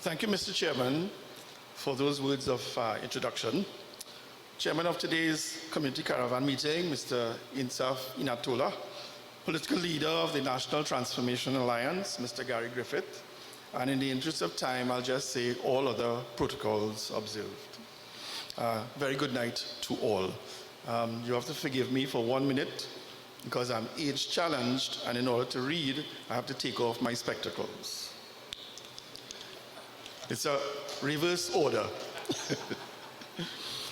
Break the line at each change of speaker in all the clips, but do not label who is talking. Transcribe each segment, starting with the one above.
Thank you, Mr. Chairman, for those words of introduction. Chairman of today's Community Caravan meeting, Mr. Insaf Inatola, political leader of the National Transformation Alliance, Mr. Gary Griffith, and in the interest of time, I'll just say all other protocols observed. Very good night to all. You have to forgive me for 1 minute because I'm age challenged, and in order to read, I have to take off my spectacles. It's a reverse order.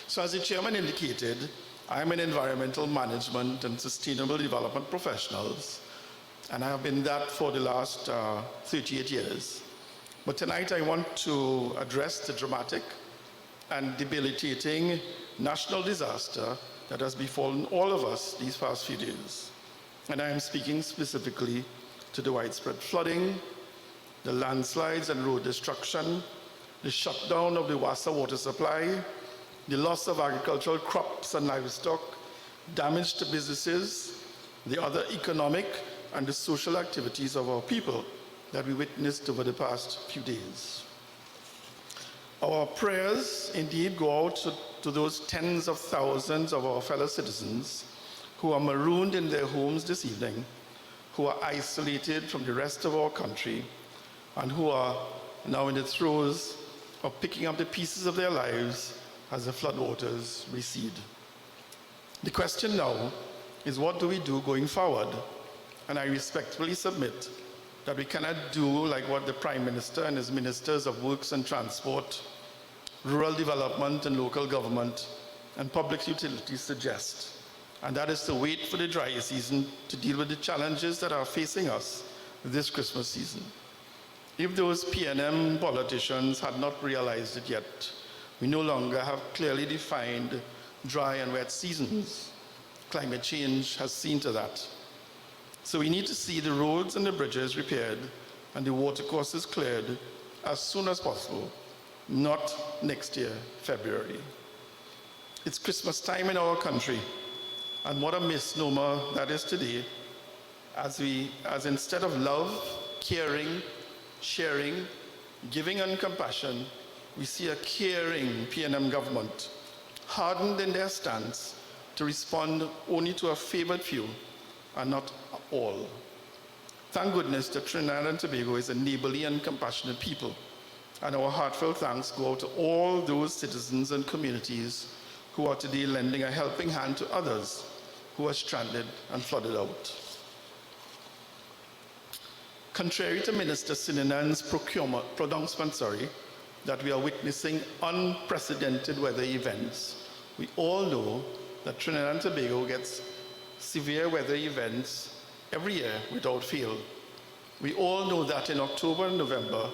So as the chairman indicated, I'm an environmental management and sustainable development professional, and I have been that for the last 38 years. But tonight I want to address the dramatic and debilitating national disaster that has befallen all of us these past few days. And I am speaking specifically to the widespread flooding, the landslides and road destruction, the shutdown of the Wassa water supply, the loss of agricultural crops and livestock, damage to businesses, the other economic and the social activities of our people that we witnessed over the past few days. Our prayers indeed go out to those tens of thousands of our fellow citizens who are marooned in their homes this evening, who are isolated from the rest of our country, and who are now in the throes of picking up the pieces of their lives as the floodwaters recede. The question now is, what do we do going forward? And I respectfully submit that we cannot do like what the Prime Minister and his Ministers of Works and Transport, Rural Development and Local Government, and Public Utilities suggest, and that is to wait for the dry season to deal with the challenges that are facing us this Christmas season. If those PNM politicians had not realized it yet, we no longer have clearly defined dry and wet seasons. Climate change has seen to that. So we need to see the roads and the bridges repaired and the watercourses cleared as soon as possible, not next year, February. It's Christmas time in our country, and what a misnomer that is today, as instead of love, caring, sharing, giving and compassion, we see a caring PNM government, hardened in their stance to respond only to a favored few and not all. Thank goodness that Trinidad and Tobago is a neighborly and compassionate people, and our heartfelt thanks go out to all those citizens and communities who are today lending a helping hand to others who are stranded and flooded out. Contrary to Minister Sininan's pronouncement, that we are witnessing unprecedented weather events, we all know that Trinidad and Tobago gets severe weather events every year without fail. We all know that in October and November,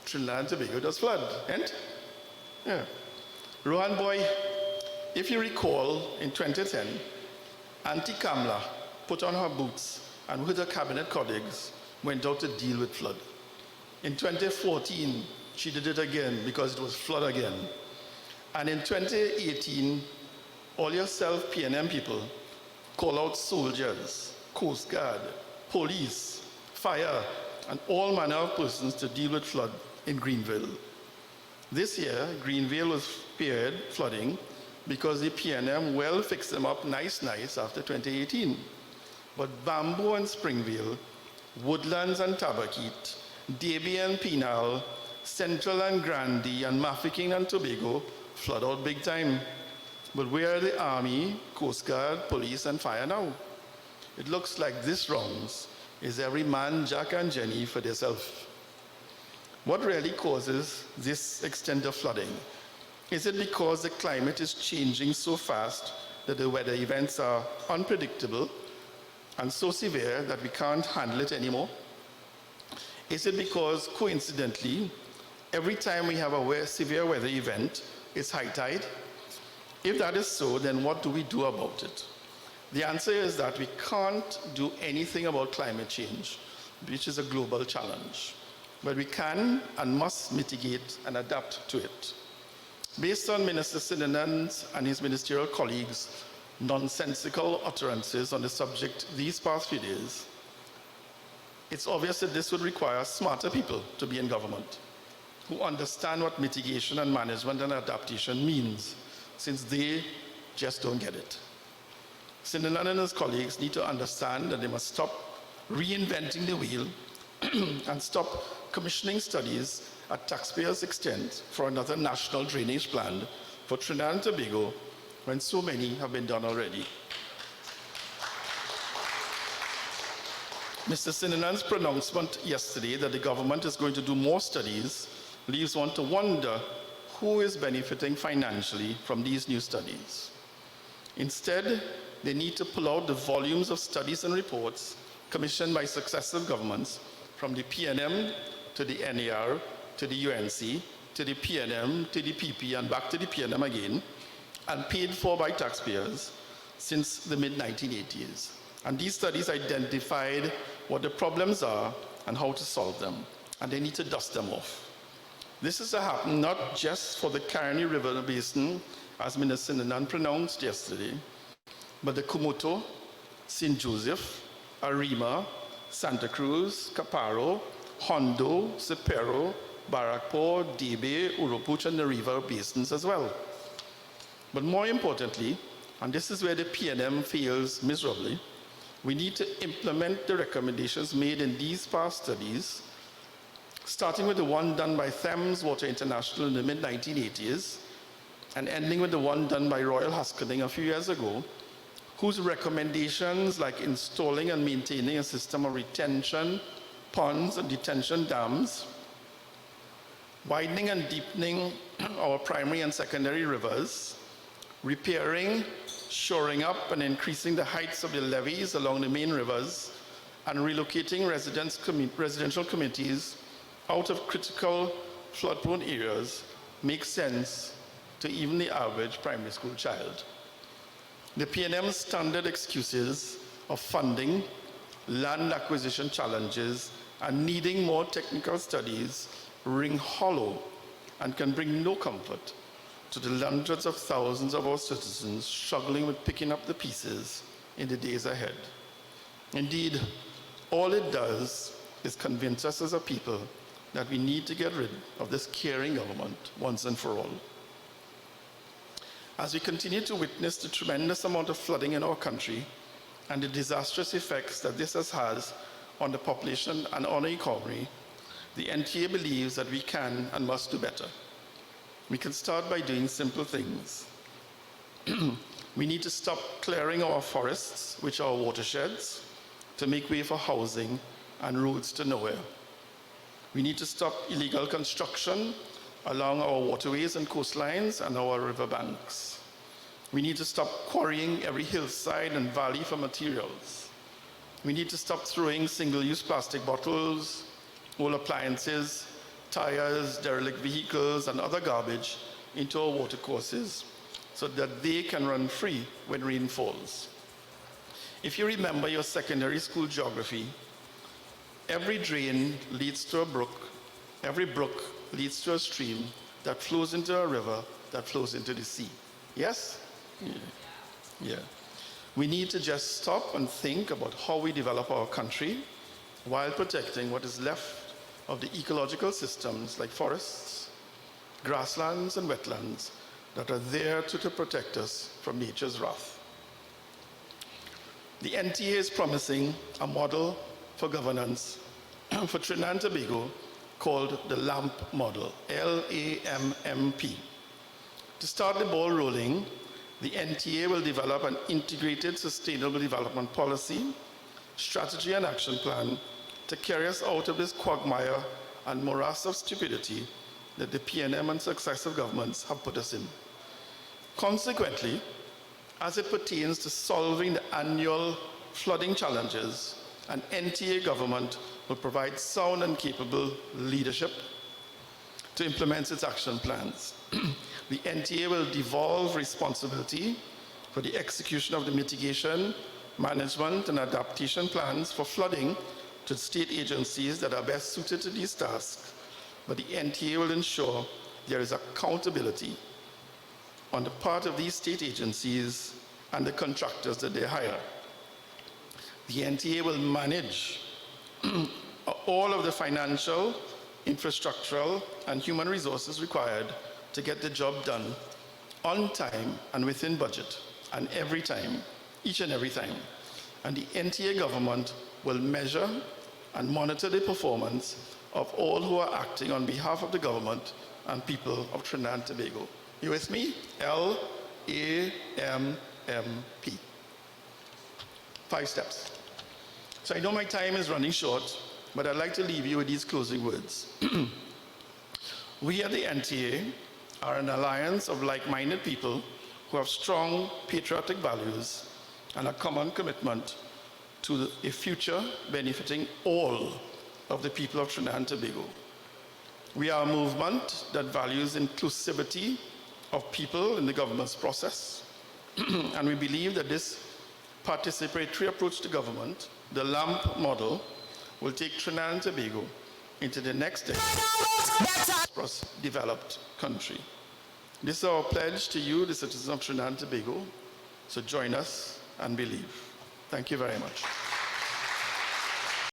Trinidad and Tobago does flood, and yeah. Rohan Boy, if you recall, in 2010, Auntie Kamla put on her boots and with her cabinet colleagues went out to deal with flood. In 2014, she did it again because it was flood again. And in 2018, all yourself PNM people call out soldiers, Coast Guard, police, fire, and all manner of persons to deal with flood in Greenville. This year, Greenville was spared flooding because the PNM well fixed them up nice after 2018. But Bamboo and Springvale, Woodlands and Tabaquite, Davie and Penal, Central and Grandie, and Mafeking and Tobago flood out big time. But where are the Army, Coast Guard, police, and fire now? It looks like this rounds is every man, Jack, and Jenny for themselves. What really causes this extent of flooding? Is it because the climate is changing so fast that the weather events are unpredictable and so severe that we can't handle it anymore? Is it because, coincidentally, every time we have a severe weather event, it's high tide? If that is so, then what do we do about it? The answer is that we can't do anything about climate change, which is a global challenge. But we can and must mitigate and adapt to it. Based on Minister Sininan's and his ministerial colleagues' nonsensical utterances on the subject these past few days, it's obvious that this would require smarter people to be in government. who understand what mitigation and management and adaptation means, since they just don't get it. Sinilan and his colleagues need to understand that they must stop reinventing the wheel and stop commissioning studies at taxpayers' expense for another national drainage plan for Trinidad and Tobago when so many have been done already. Mr. Sinilan's pronouncement yesterday that the government is going to do more studies leaves one to wonder who is benefiting financially from these new studies. Instead, they need to pull out the volumes of studies and reports commissioned by successive governments from the PNM to the NAR to the UNC to the PNM to the PP and back to the PNM again, and paid for by taxpayers since the mid-1980s. And these studies identified what the problems are and how to solve them, and they need to dust them off. This is to happen not just for the Caroni River Basin, as Minister Sinilan pronounced yesterday, but the Kumoto, St. Joseph, Arima, Santa Cruz, Caparo, Hondo, Sepero, Barakpo, Debe, Urupuch, and the river basins as well. But more importantly, and this is where the PNM fails miserably, we need to implement the recommendations made in these past studies, starting with the one done by Thames Water International in the mid-1980s, and ending with the one done by Royal Haskellin a few years ago, whose recommendations like installing and maintaining a system of retention ponds and detention dams, widening and deepening our primary and secondary rivers, repairing, shoring up and increasing the heights of the levees along the main rivers, and relocating residential communities out of critical flood-prone areas makes sense to even the average primary school child. The PNM's standard excuses of funding, land acquisition challenges, and needing more technical studies ring hollow and can bring no comfort to the hundreds of thousands of our citizens struggling with picking up the pieces in the days ahead. Indeed, all it does is convince us as a people that we need to get rid of this caring government once and for all. As we continue to witness the tremendous amount of flooding in our country and the disastrous effects that this has on the population and on our economy, the NTA believes that we can and must do better. We can start by doing simple things. We need to stop clearing our forests, which are watersheds, to make way for housing and roads to nowhere. We need to stop illegal construction along our waterways and coastlines and our riverbanks. We need to stop quarrying every hillside and valley for materials. We need to stop throwing single-use plastic bottles, old appliances, tires, derelict vehicles, and other garbage into our watercourses so that they can run free when rain falls. If you remember your secondary school geography, every drain leads to a brook, every brook leads to a stream that flows into a river that flows into the sea. Yes? Yeah. We need to just stop and think about how we develop our country while protecting what is left of the ecological systems like forests, grasslands, and wetlands that are there to protect us from nature's wrath. The NTA is promising a model for governance for Trinidad and Tobago called the LAMP model, L-A-M-M-P. To start the ball rolling, the NTA will develop an integrated sustainable development policy, strategy, and action plan to carry us out of this quagmire and morass of stupidity that the PNM and successive governments have put us in. Consequently, as it pertains to solving the annual flooding challenges, an NTA government will provide sound and capable leadership to implement its action plans. The NTA will devolve responsibility for the execution of the mitigation, management, and adaptation plans for flooding to state agencies that are best suited to these tasks, but the NTA will ensure there is accountability on the part of these state agencies and the contractors that they hire. The NTA will manage all of the financial, infrastructural, and human resources required to get the job done on time and within budget, and every time, each and every time. And the NTA government will measure and monitor the performance of all who are acting on behalf of the government and people of Trinidad and Tobago. You with me? LAMMP. 5 steps. So I know my time is running short, but I'd like to leave you with these closing words. We at the NTA are an alliance of like-minded people who have strong patriotic values and a common commitment to a future benefiting all of the people of Trinidad and Tobago. We are a movement that values inclusivity of people in the governance process, and we believe that this participatory approach to government, the LAMP model, will take Trinidad and Tobago into the next decade, developed country. This is our pledge to you, the citizens of Trinidad and Tobago, so join us and believe. Thank you very much.